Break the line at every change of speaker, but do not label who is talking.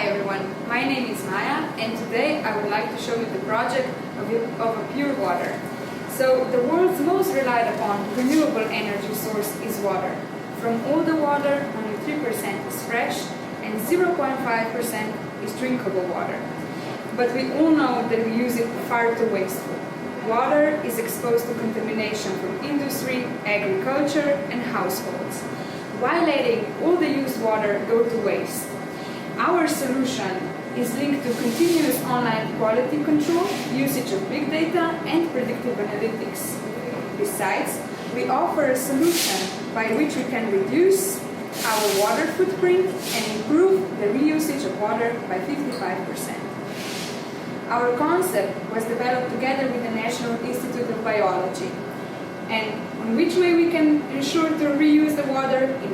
everyone, my name is Maja and today I would like to show you the project of a pure water. So the world's most relied upon renewable energy source is water. From all the water, only 3% is fresh and 0.5% is drinkable water. But we all know that we use it far too wasteful. Water is exposed to contamination from industry, agriculture and households, while letting all the used water go to waste. Our solution is linked to continuous online quality control, usage of big data and predictive analytics. Besides, we offer a solution by which we can reduce our water footprint and improve the reusage of water by 55%. Our concept was developed together with the National Institute of Biology. And in which way we can ensure to reuse the water? In